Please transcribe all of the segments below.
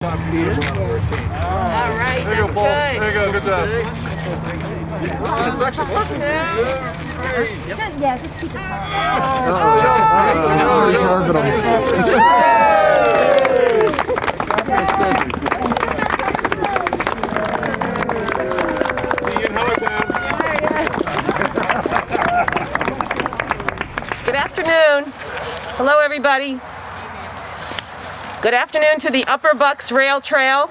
All right, There you go, Paul. There you go, good job. This is actually working. Yeah, just keep it calm. Good afternoon. Hello, everybody. Good afternoon to the Upper Bucks Rail Trail.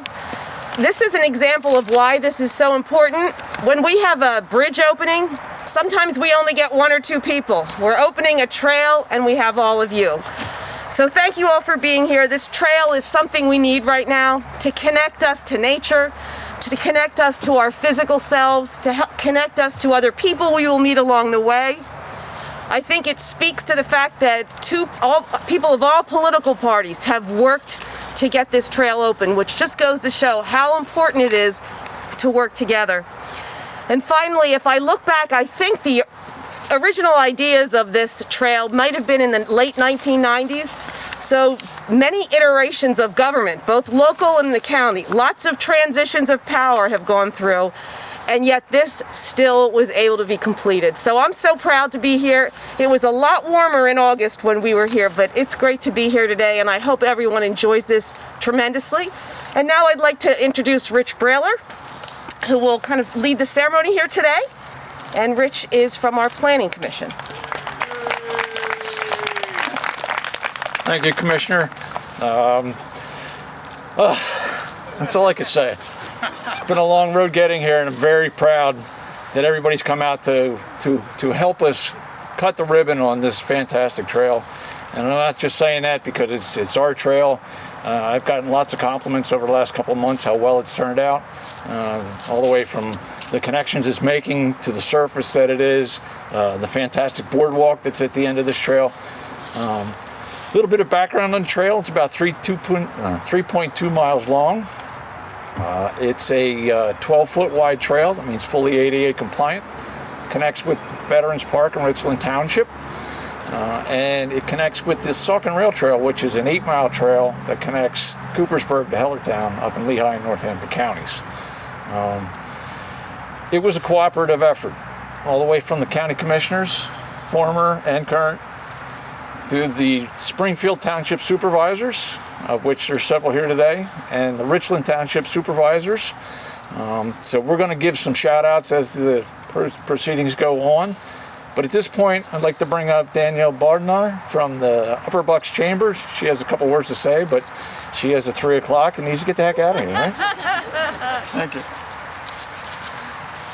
This is an example of why this is so important. When we have a bridge opening, sometimes we only get one or two people. We're opening a trail and we have all of you. So thank you all for being here. This trail is something we need right now to connect us to nature, to connect us to our physical selves, to help connect us to other people we will meet along the way. I think it speaks to the fact that people of all political parties have worked to get this trail open, which just goes to show how important it is to work together. And finally, if I look back, I think the original ideas of this trail might have been in the late 1990s. So many iterations of government, both local and the county, lots of transitions of power have gone through. And yet this still was able to be completed. So I'm so proud to be here. It was a lot warmer in August when we were here, but it's great to be here today, and I hope everyone enjoys this tremendously. And now I'd like to introduce Rich Brahler, who will kind of lead the ceremony here today. And Rich is from our Planning Commission. Thank you, Commissioner. That's all I could say. It's been a long road getting here, and I'm very proud that everybody's come out to help us cut the ribbon on this fantastic trail. And I'm not just saying that because it's our trail. I've gotten lots of compliments over the last couple of months how well it's turned out, all the way from the connections it's making to the surface that it is, the fantastic boardwalk that's at the end of this trail. A little bit of background on the trail. It's about 3.2 miles long. It's a 12-foot wide trail. That means fully ADA compliant. Connects with Veterans Park in Richland Township. And it connects with the Saucon Rail Trail, which is an 8-mile trail that connects Coopersburg to Hellertown up in Lehigh and Northampton counties. It was a cooperative effort, all the way from the county commissioners, former and current, to the Springfield Township supervisors, of which there's several here today, and the Richland Township supervisors. So we're going to give some shout outs as the proceedings go on. But at this point, I'd like to bring up Danielle Bodnar from the Upper Bucks Chamber. She has a couple words to say, but she has a 3 o'clock and needs to get the heck out of here, right? Thank you.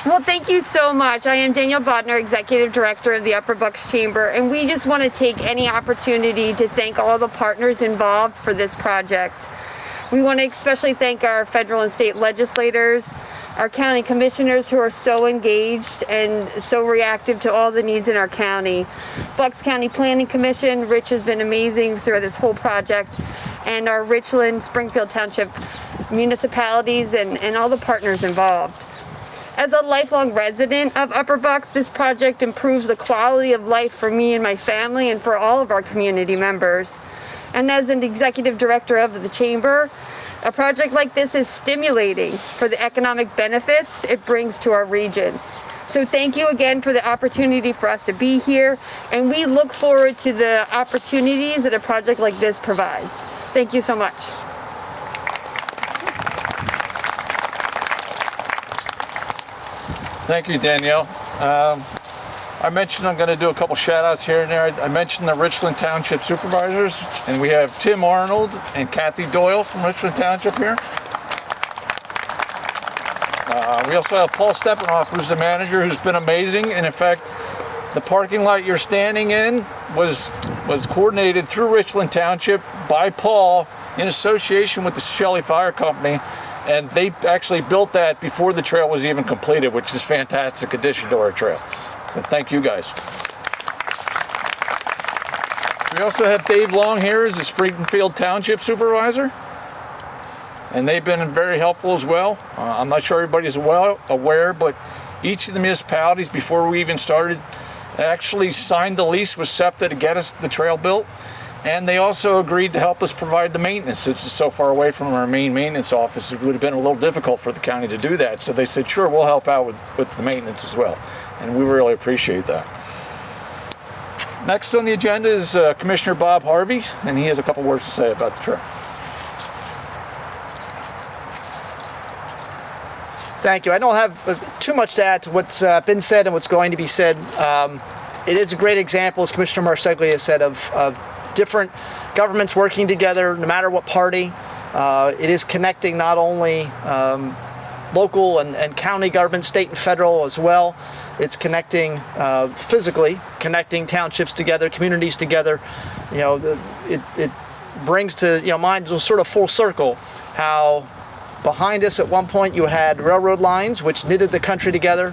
Well, thank you so much. I am Danielle Bodnar, Executive Director of the Upper Bucks Chamber, and we just want to take any opportunity to thank all the partners involved for this project. We want to especially thank our federal and state legislators, our county commissioners who are so engaged and so reactive to all the needs in our county. Bucks County Planning Commission, Rich has been amazing through this whole project, and our Richland, Springfield Township municipalities and all the partners involved. As a lifelong resident of Upper Bucks, this project improves the quality of life for me and my family and for all of our community members. And as an executive director of the chamber, a project like this is stimulating for the economic benefits it brings to our region. So thank you again for the opportunity for us to be here, and we look forward to the opportunities that a project like this provides. Thank you so much. Thank you, Danielle. I mentioned I'm going to do a couple shout outs here and there. I mentioned the Richland Township supervisors, and we have Tim Arnold and Kathy Doyle from Richland Township here. We also have Paul Steppanoff, who's the manager, who's been amazing. And in fact, the parking lot you're standing in was coordinated through Richland Township by Paul in association with the Shelley Fire Company. And they actually built that before the trail was even completed, which is a fantastic addition to our trail. So thank you guys. We also have Dave Long here as the Springfield Township Supervisor. And they've been very helpful as well. I'm not sure everybody's well aware, but each of the municipalities, before we even started, actually signed the lease with SEPTA to get us the trail built. And they also agreed to help us provide the maintenance. Since it's so far away from our main maintenance office, it would have been a little difficult for the county to do that. So they said, sure, we'll help out with the maintenance as well. And we really appreciate that. Next on the agenda is Commissioner Bob Harvie, and he has a couple words to say about the trail. Thank you. I don't have too much to add to what's been said and what's going to be said. It is a great example, as Commissioner Marseglia said, of different governments working together, no matter what party. It is connecting not only local and county government, state and federal as well. It's connecting physically, connecting townships together, communities together. You know, it brings to mind sort of full circle how behind us at one point you had railroad lines which knitted the country together,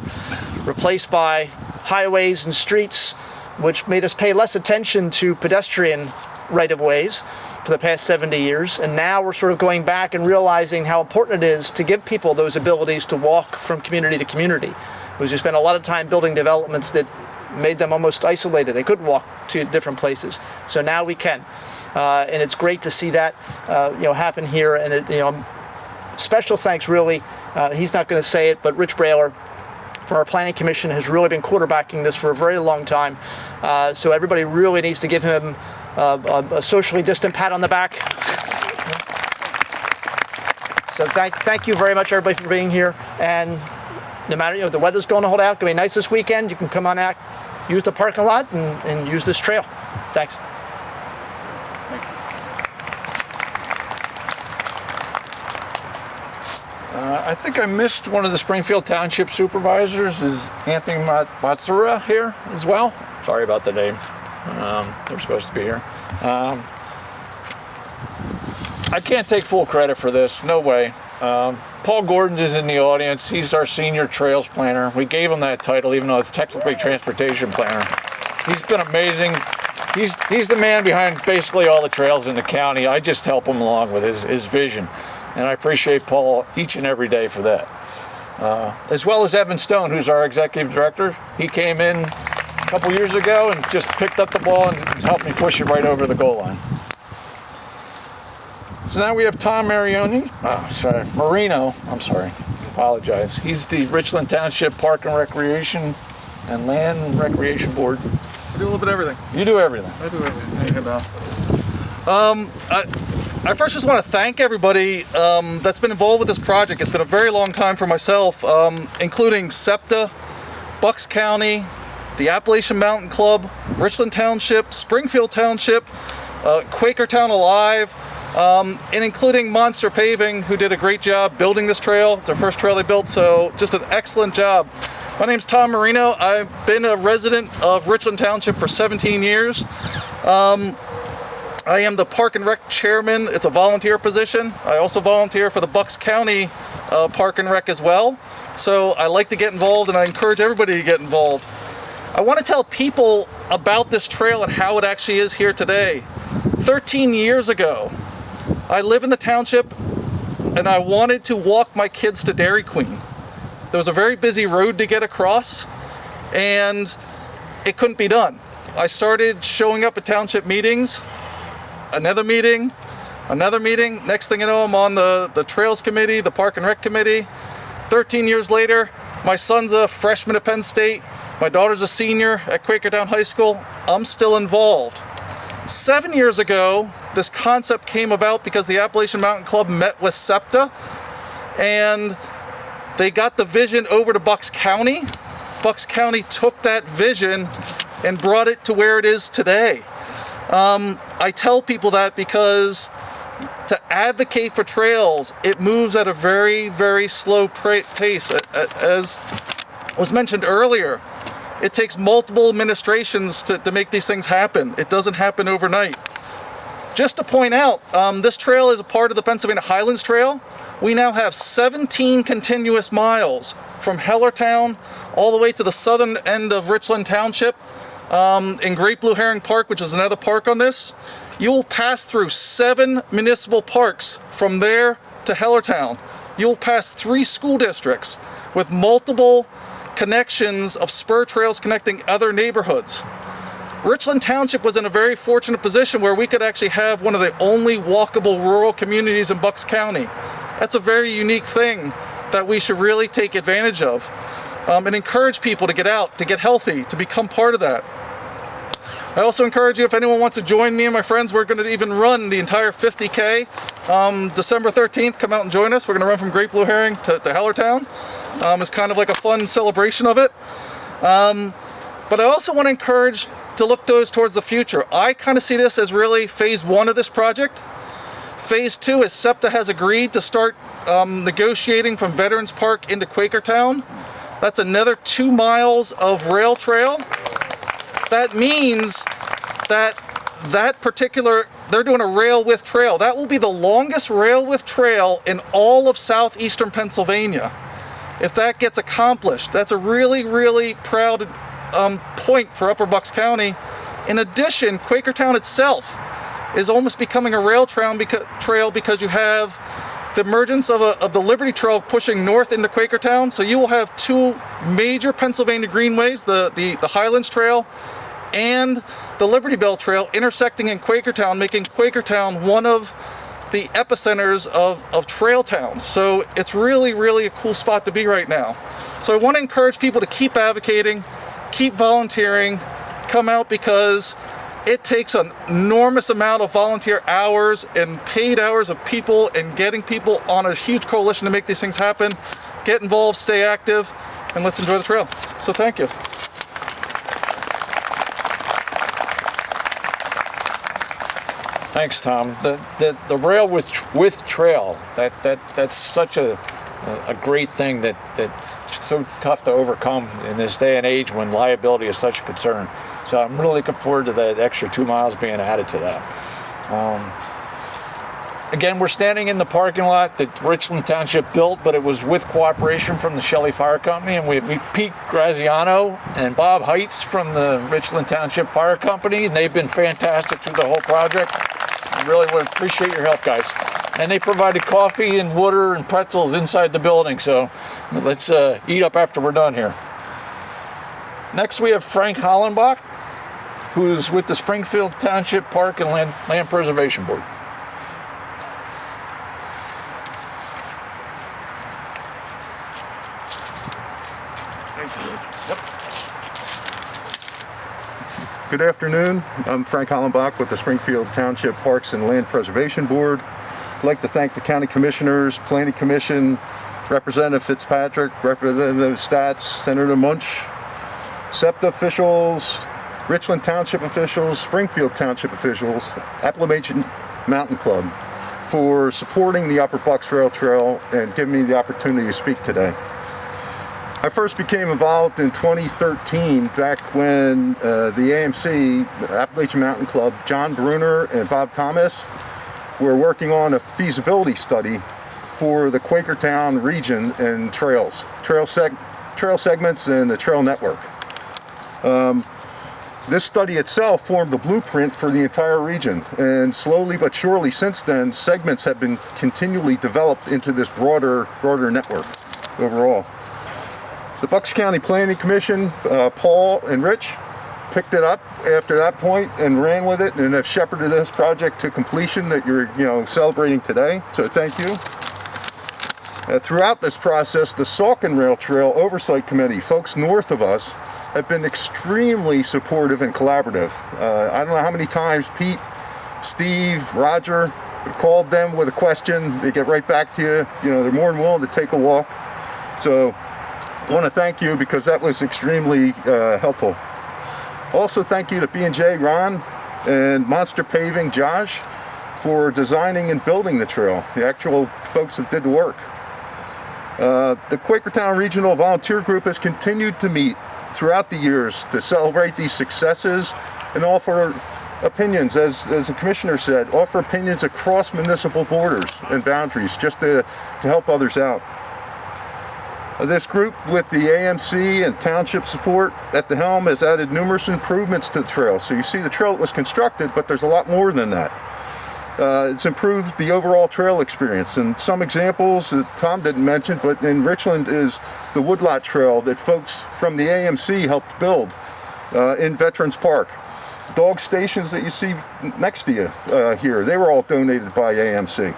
replaced by highways and streets, which made us pay less attention to pedestrian right-of-ways for the past 70 years. And now we're sort of going back and realizing how important it is to give people those abilities to walk from community to community. We spent a lot of time building developments that made them almost isolated. They couldn't walk to different places. So now we can. And it's great to see that happen here. And special thanks, really, he's not going to say it, but Rich Brahler from our Planning Commission has really been quarterbacking this for a very long time. So everybody really needs to give him a socially distant pat on the back. So thank you very much, everybody, for being here. And no matter, the weather's going to hold out, going to be nice this weekend. You can come on out, use the parking lot, and use this trail. Thanks. I think I missed one of the Springfield Township supervisors. Is Anthony Matsura here as well? Sorry about the name. They're supposed to be here. I can't take full credit for this. No way. Paul Gordon is in the audience. He's our senior trails planner. We gave him that title even though it's technically transportation planner. He's been amazing. He's the man behind basically all the trails in the county. I just help him along with his vision. And I appreciate Paul each and every day for that. As well as Evan Stone, who's our executive director. He came in a couple years ago and just picked up the ball and helped me push it right over the goal line. So now we have Tom Marino. Apologize. He's the Richland Township Park and Recreation and Land Recreation Board. I do a little bit of everything. You do everything. I do everything. I first just want to thank everybody that's been involved with this project. It's been a very long time for myself, including SEPTA, Bucks County, the Appalachian Mountain Club, Richland Township, Springfield Township, Quakertown Alive, and including Monster Paving, who did a great job building this trail. It's our first trail they built, so just an excellent job. My name's Tom Marino. I've been a resident of Richland Township for 17 years. I am the Park and Rec Chairman. It's a volunteer position. I also volunteer for the Bucks County Park and Rec as well. So I like to get involved, and I encourage everybody to get involved. I want to tell people about this trail and how it actually is here today. 13 years ago, I live in the township, and I wanted to walk my kids to Dairy Queen. There was a very busy road to get across, and it couldn't be done. I started showing up at township meetings, another meeting. Next thing you know, I'm on the Trails Committee, the Park and Rec Committee. 13 years later, my son's a freshman at Penn State. My daughter's a senior at Quakertown High School. I'm still involved. 7 years ago, this concept came about because the Appalachian Mountain Club met with SEPTA, and they got the vision over to Bucks County. Bucks County took that vision and brought it to where it is today. I tell people that because to advocate for trails, it moves at a very, very slow pace. As was mentioned earlier, it takes multiple administrations to make these things happen. It doesn't happen overnight. Just to point out, this trail is a part of the Pennsylvania Highlands Trail. We now have 17 continuous miles from Hellertown all the way to the southern end of Richland Township. In Great Blue Heron Park, which is another park on this, you will pass through 7 municipal parks from there to Hellertown. You'll pass 3 school districts with multiple connections of spur trails connecting other neighborhoods. Richland Township was in a very fortunate position where we could actually have one of the only walkable rural communities in Bucks County. That's a very unique thing that we should really take advantage of, and encourage people to get out, to get healthy, to become part of that. I also encourage you, if anyone wants to join me and my friends, we're going to even run the entire 50K. December 13th, come out and join us. We're going to run from Great Blue Herring to Hellertown. It's kind of like a fun celebration of it. But I also want to encourage to look towards the future. I kind of see this as really phase 1 of this project. Phase 2 is SEPTA has agreed to start negotiating from Veterans Park into Quakertown. That's another 2 miles of rail trail. That means that particular, they're doing a rail width trail. That will be the longest rail width trail in all of southeastern Pennsylvania. If that gets accomplished, that's a really, really proud point for Upper Bucks County. In addition, Quakertown itself is almost becoming a rail trail because you have the emergence of the Liberty Trail pushing north into Quakertown. So you will have 2 major Pennsylvania greenways, the Highlands Trail and the Liberty Bell Trail, intersecting in Quakertown, making Quakertown one of the epicenters of trail towns. So it's really, really a cool spot to be right now. So I want to encourage people to keep advocating, keep volunteering, come out, because it takes an enormous amount of volunteer hours and paid hours of people and getting people on a huge coalition to make these things happen. Get involved, stay active, and let's enjoy the trail. So thank you. Thanks, Tom. The rail with trail, that's such a great thing that's so tough to overcome in this day and age when liability is such a concern. So I'm really looking forward to that extra 2 miles being added to that. Again, we're standing in the parking lot that Richland Township built, but it was with cooperation from the Shelley Fire Company, and we have Pete Graziano and Bob Heitz from the Richland Township Fire Company, and they've been fantastic through the whole project. I really would appreciate your help, guys. And they provided coffee and water and pretzels inside the building, so let's eat up after we're done here. Next we have Frank Hollenbach, who's with the Springfield Township Park and Land Preservation Board. Good afternoon. I'm Frank Hollenbach with the Springfield Township Parks and Land Preservation Board. I'd like to thank the County Commissioners, Planning Commission, Representative Fitzpatrick, Representative Stats, Senator Munch, SEPTA officials, Richland Township officials, Springfield Township officials, Appalachian Mountain Club for supporting the Upper Bucks Rail Trail and giving me the opportunity to speak today. I first became involved in 2013, back when the AMC, Appalachian Mountain Club, John Brunner and Bob Thomas were working on a feasibility study for the Quakertown region and trail segments and the trail network. This study itself formed the blueprint for the entire region, and slowly but surely since then, segments have been continually developed into this broader network overall. The Bucks County Planning Commission, Paul and Rich, picked it up after that point and ran with it, and have shepherded this project to completion that you're celebrating today. So thank you. Throughout this process, the Saucon Rail Trail Oversight Committee, folks north of us, have been extremely supportive and collaborative. I don't know how many times Pete, Steve, Roger called them with a question. They get right back to you. They're more than willing to take a walk. So I want to thank you, because that was extremely helpful. Also, thank you to B&J Ron and Monster Paving Josh for designing and building the trail, the actual folks that did the work. The Quakertown Regional Volunteer Group has continued to meet throughout the years to celebrate these successes and offer opinions, as the commissioner said, offer opinions across municipal borders and boundaries just to help others out. This group, with the AMC and township support at the helm, has added numerous improvements to the trail. So you see the trail that was constructed, but there's a lot more than that. It's improved the overall trail experience. And some examples that Tom didn't mention, but in Richland, is the Woodlot Trail that folks from the AMC helped build in Veterans Park. dog stations that you see next to you here, they were all donated by AMC.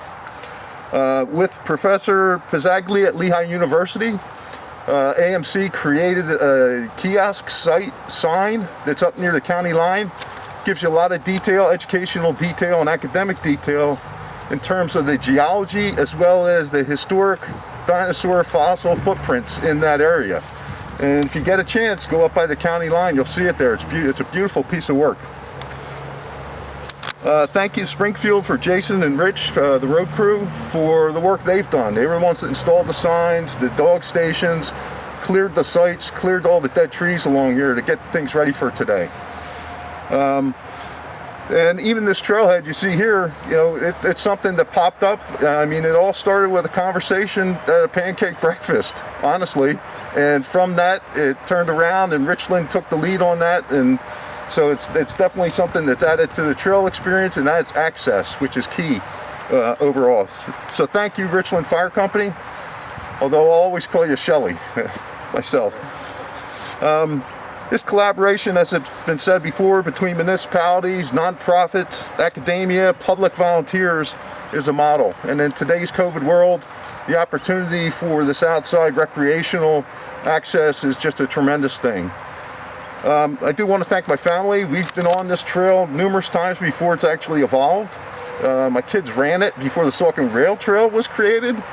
With Professor Pizzaglia at Lehigh University, AMC created a kiosk sign that's up near the county line. Gives you a lot of detail, educational detail and academic detail in terms of the geology as well as the historic dinosaur fossil footprints in that area. And if you get a chance, go up by the county line, you'll see it there. It's a beautiful piece of work. Thank you Springfield for Jason and Rich, the road crew, for the work they've done. They were the ones that installed the signs, the dog stations, cleared the sites, cleared all the dead trees along here to get things ready for today. And even this trailhead you see here, you know, it's something that popped up. I mean, it all started with a conversation at a pancake breakfast, honestly. And from that, it turned around and Richland took the lead on that. And so it's definitely something that's added to the trail experience and adds access, which is key overall. So thank you, Richland Fire Company. Although I'll always call you Shelley, myself. This collaboration, as it's been said before, between municipalities, nonprofits, academia, public volunteers is a model. And in today's COVID world, the opportunity for this outside recreational access is just a tremendous thing. I do want to thank my family. We've been on this trail numerous times before it's actually evolved. My kids ran it before the Saucon Rail Trail was created.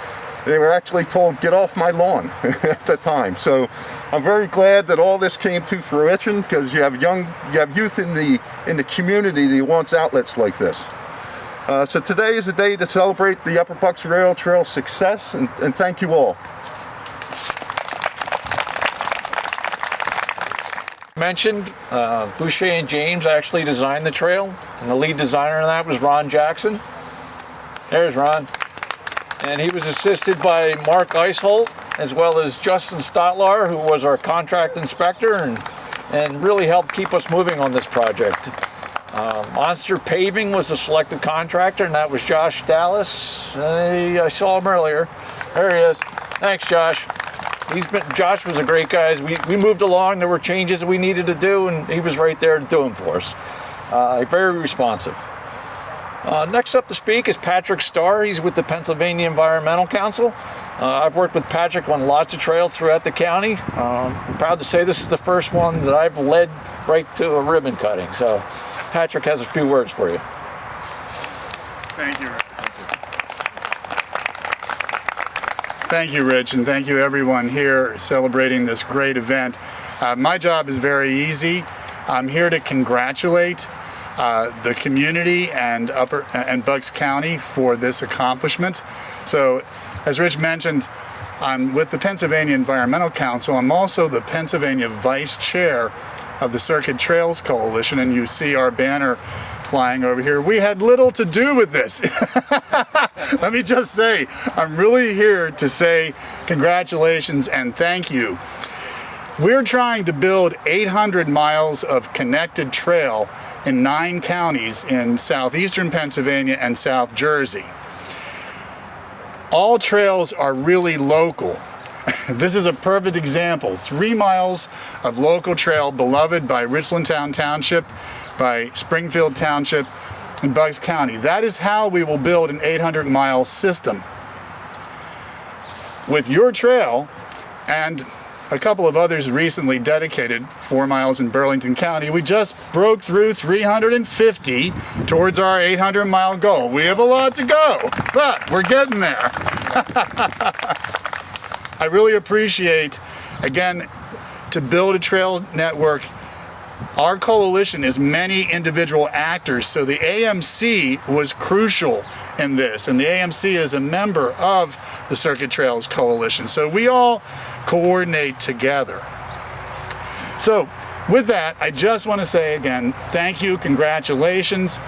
They were actually told, get off my lawn at the time. So I'm very glad that all this came to fruition because you have youth in the community that wants outlets like this. So today is a day to celebrate the Upper Bucks Rail Trail success and thank you all. Mentioned, Boucher and James actually designed the trail, and the lead designer on that was Ron Jackson. There's Ron. And he was assisted by Mark Eisholt, as well as Justin Stotlar, who was our contract inspector and really helped keep us moving on this project. Monster Paving was the selected contractor, and that was Josh Dallas. I saw him earlier. There he is. Thanks, Josh. Josh was a great guy. We moved along, there were changes we needed to do, and he was right there to do them for us. Very responsive. Next up to speak is Patrick Starr. He's with the Pennsylvania Environmental Council. I've worked with Patrick on lots of trails throughout the county. I'm proud to say this is the first one that I've led right to a ribbon cutting. So Patrick has a few words for you. Thank you. Thank you, Rich, and thank you everyone here celebrating this great event. My job is very easy. I'm here to congratulate the community and Bucks County for this accomplishment. So, as Rich mentioned, I'm with the Pennsylvania Environmental Council. I'm also the Pennsylvania Vice Chair of the Circuit Trails Coalition, and you see our banner flying over here. We had little to do with this. Let me just say, I'm really here to say congratulations and thank you. We're trying to build 800 miles of connected trail in 9 counties in southeastern Pennsylvania and South Jersey. All trails are really local. This is a perfect example. 3 miles of local trail beloved by Richland Township, by Springfield Township, and Bucks County. That is how we will build an 800-mile system. With your trail and a couple of others recently dedicated 4 miles in Burlington County, we just broke through 350 towards our 800-mile goal. We have a lot to go, but we're getting there. I really appreciate, again, to build a trail network, our coalition is many individual actors, so the AMC was crucial in this, and the AMC is a member of the Circuit Trails Coalition, so we all coordinate together. So with that, I just want to say again, thank you, congratulations.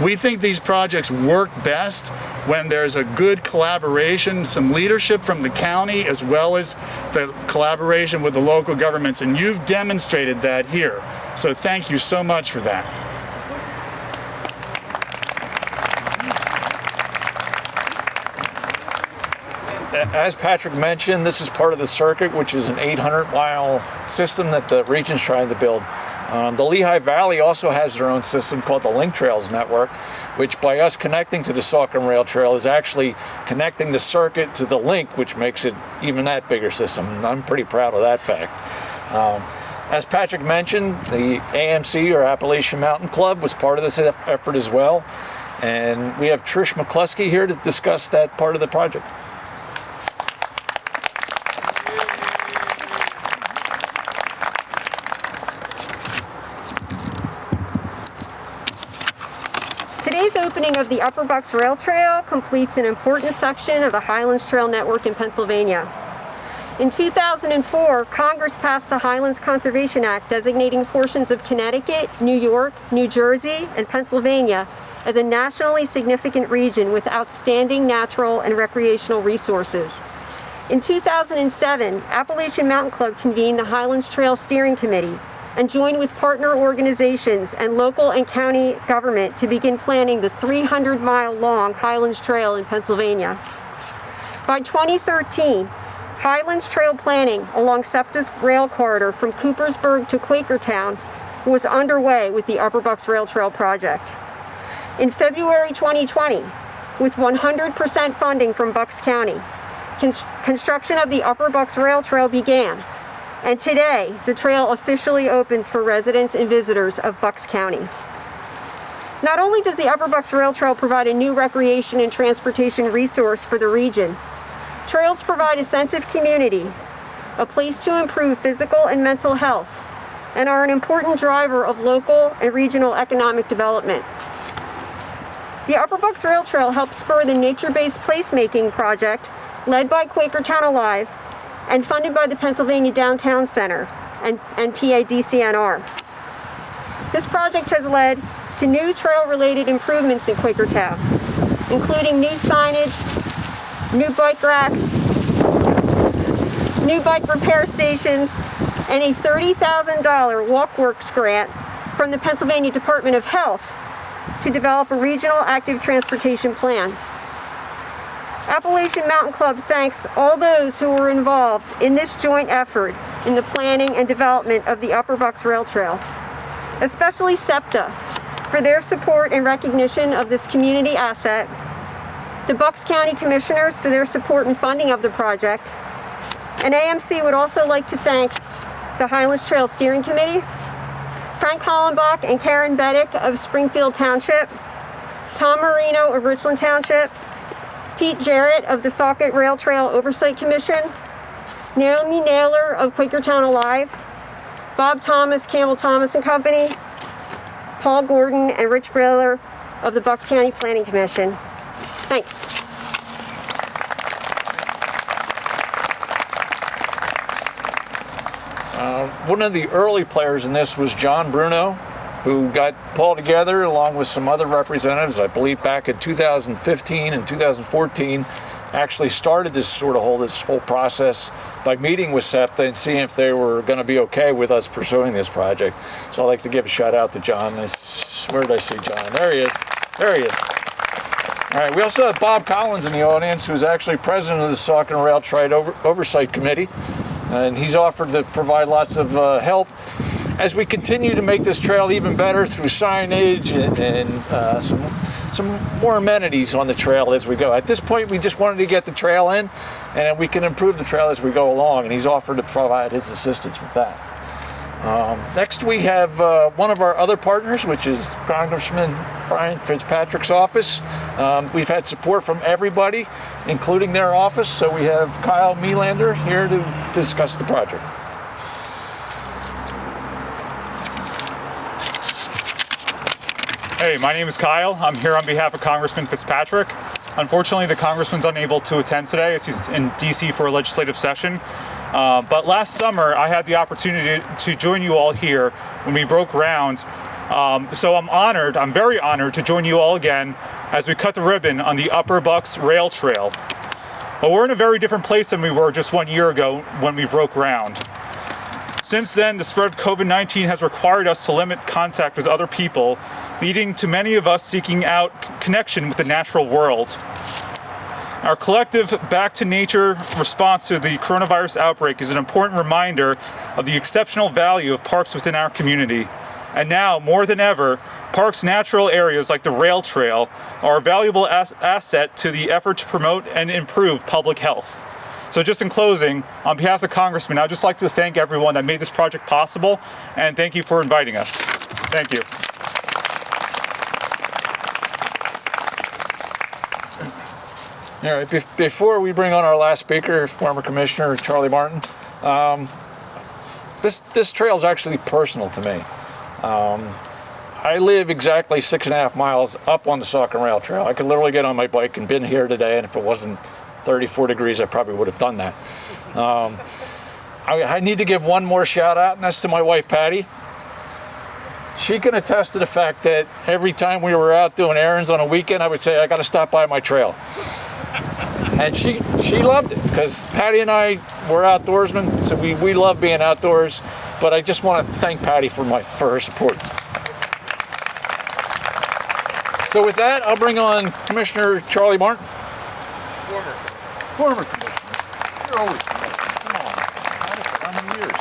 We think these projects work best when there's a good collaboration, some leadership from the county as well as the collaboration with the local governments, and you've demonstrated that here. So thank you so much for that. As Patrick mentioned, this is part of the circuit, which is an 800-mile system that the region's trying to build. The Lehigh Valley also has their own system called the Link Trails Network, which by us connecting to the Saucon Rail Trail is actually connecting the circuit to the link, which makes it even that bigger system. And I'm pretty proud of that fact. As Patrick mentioned, the AMC, or Appalachian Mountain Club, was part of this effort as well. And we have Trish McCloskey here to discuss that part of the project. Today's opening of the Upper Bucks Rail Trail completes an important section of the Highlands Trail Network in Pennsylvania. In 2004, Congress passed the Highlands Conservation Act designating portions of Connecticut, New York, New Jersey, and Pennsylvania as a nationally significant region with outstanding natural and recreational resources. In 2007, Appalachian Mountain Club convened the Highlands Trail Steering Committee and joined with partner organizations and local and county government to begin planning the 300-mile-long Highlands Trail in Pennsylvania. By 2013, Highlands Trail planning along SEPTA's rail corridor from Coopersburg to Quakertown was underway with the Upper Bucks Rail Trail project. In February 2020, with 100% funding from Bucks County, construction of the Upper Bucks Rail Trail began. And today, the trail officially opens for residents and visitors of Bucks County. Not only does the Upper Bucks Rail Trail provide a new recreation and transportation resource for the region, trails provide a sense of community, a place to improve physical and mental health, and are an important driver of local and regional economic development. The Upper Bucks Rail Trail helps spur the nature-based placemaking project led by Quakertown Alive and funded by the Pennsylvania Downtown Center and PADCNR. This project has led to new trail-related improvements in Quakertown, including new signage, new bike racks, new bike repair stations, and a $30,000 WalkWorks grant from the Pennsylvania Department of Health to develop a regional active transportation plan. Appalachian Mountain Club thanks all those who were involved in this joint effort in the planning and development of the Upper Bucks Rail Trail, especially SEPTA for their support and recognition of this community asset, the Bucks County Commissioners for their support and funding of the project, and AMC would also like to thank the Highlands Trail Steering Committee, Frank Hollenbach and Karen Beddick of Springfield Township, Tom Marino of Richland Township, Pete Jarrett of the Saucon Rail Trail Oversight Commission, Naomi Naylor of Quakertown Alive, Bob Thomas, Campbell Thomas and Company, Paul Gordon and Rich Brahler of the Bucks County Planning Commission. Thanks. One of the early players in this was John Bruno, who got pulled together along with some other representatives, I believe back in 2015 and 2014, actually started this whole process by meeting with SEPTA and seeing if they were going to be okay with us pursuing this project. So I'd like to give a shout out to John. Where did I see John? There he is. There he is. All right, we also have Bob Collins in the audience, who's actually president of the Saucon Rail Trail Oversight Committee, and he's offered to provide lots of help as we continue to make this trail even better through signage and some more amenities on the trail as we go. At this point, we just wanted to get the trail in, and we can improve the trail as we go along, and he's offered to provide his assistance with that. Next, we have one of our other partners, which is Congressman Fitzpatrick's office. We've had support from everybody, including their office, so we have Kyle Melander here to discuss the project. Hey, my name is Kyle. I'm here on behalf of Congressman Fitzpatrick. Unfortunately, the Congressman's unable to attend today as he's in DC for a legislative session. But last summer, I had the opportunity to join you all here when we broke ground. So I'm very honored to join you all again as we cut the ribbon on the Upper Bucks Rail Trail. But we're in a very different place than we were just 1 year ago when we broke ground. Since then, the spread of COVID-19 has required us to limit contact with other people, leading to many of us seeking out connection with the natural world. Our collective back to nature response to the coronavirus outbreak is an important reminder of the exceptional value of parks within our community. And now, more than ever, parks' natural areas like the rail trail are a valuable asset to the effort to promote and improve public health. So just in closing, on behalf of the Congressman, I'd just like to thank everyone that made this project possible, and thank you for inviting us. Thank you. All right, before we bring on our last speaker, former Commissioner Charlie Martin, this trail is actually personal to me. I live exactly 6.5 miles up on the Saucon Rail Trail. I could literally get on my bike and been here today, and if it wasn't 34 degrees, I probably would have done that. I need to give one more shout out, and that's to my wife, Patty. She can attest to the fact that every time we were out doing errands on a weekend, I would say, I got to stop by my trail. And she loved it, because Patty and I were outdoorsmen, so we love being outdoors. But I just want to thank Patty for her support. So with that, I'll bring on Commissioner Charlie Martin. Former Commissioner. You're always Commissioner. Come on. How many years?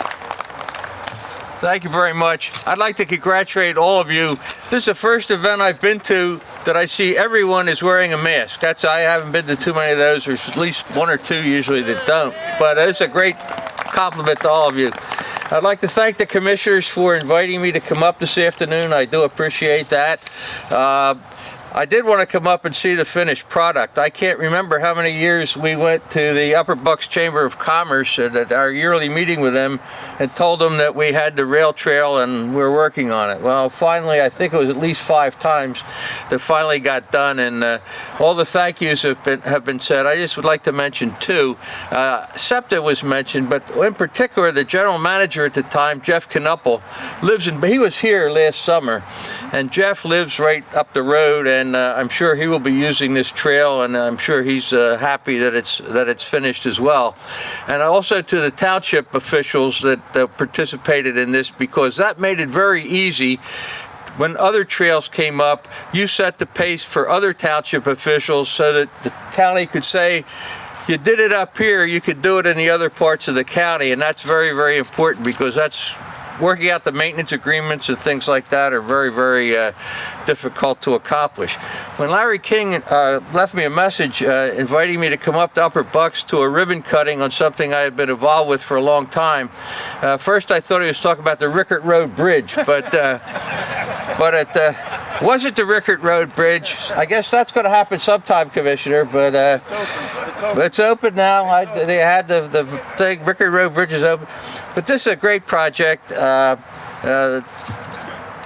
Thank you very much. I'd like to congratulate all of you. This is the first event I've been to that I see everyone is wearing a mask. I haven't been to too many of those. There's at least one or two usually that don't. But it's a great compliment to all of you. I'd like to thank the commissioners for inviting me to come up this afternoon. I do appreciate that. I did want to come up and see the finished product. I can't remember how many years we went to the Upper Bucks Chamber of Commerce at our yearly meeting with them and told them that we had the rail trail and we're working on it. Well, finally, I think it was at least 5 times that finally got done, and all the thank yous have been said. I just would like to mention 2. SEPTA was mentioned, but in particular, the general manager at the time, Jeff Knuppel, he was here last summer, and Jeff lives right up the road, and I'm sure he will be using this trail, and I'm sure he's happy that it's finished as well. And also to the township officials that participated in this, because that made it very easy. When other trails came up, you set the pace for other township officials so that the county could say, you did it up here, you could do it in the other parts of the county, and that's very, very important, because that's working out the maintenance agreements and things like that are very, very difficult to accomplish. When Larry King left me a message inviting me to come up to Upper Bucks to a ribbon cutting on something I had been involved with for a long time, first I thought he was talking about the Rickett Road Bridge, but it wasn't the Rickett Road Bridge. I guess that's going to happen sometime, Commissioner, but it's open now. They had the thing, Rickett Road Bridge is open. But this is a great project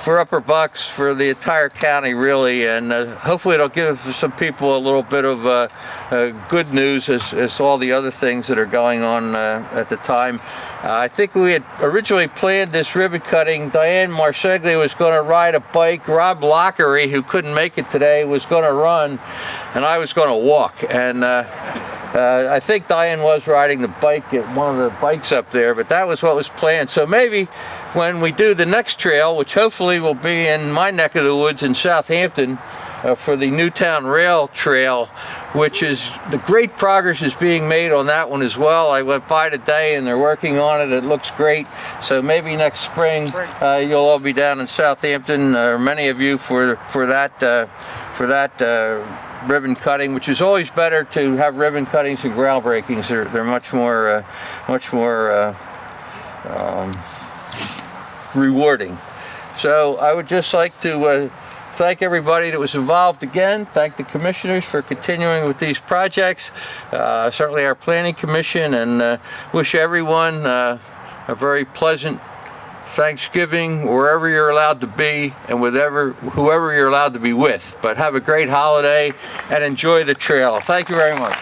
for Upper Bucks, for the entire county, really, and hopefully it'll give some people a little bit of good news as all the other things that are going on at the time. I think we had originally planned this ribbon cutting. Diane Marseglia was going to ride a bike. Rob Lockery, who couldn't make it today, was going to run, and I was going to walk. And I think Diane was riding the bike at one of the bikes up there, but that was what was planned. So maybe when we do the next trail, which hopefully will be in my neck of the woods in Southampton, for the Newtown Rail Trail, which is, the great progress is being made on that one as well. I went by today and they're working on it. It looks great. So maybe next spring you'll all be down in Southampton, or many of you, for that ribbon cutting, which is always better to have ribbon cuttings and groundbreakings. They're much more rewarding. So I would just like to thank everybody that was involved again. Thank the commissioners for continuing with these projects. Certainly our planning commission, and wish everyone a very pleasant Thanksgiving wherever you're allowed to be, and whoever you're allowed to be with. But have a great holiday and enjoy the trail. Thank you very much.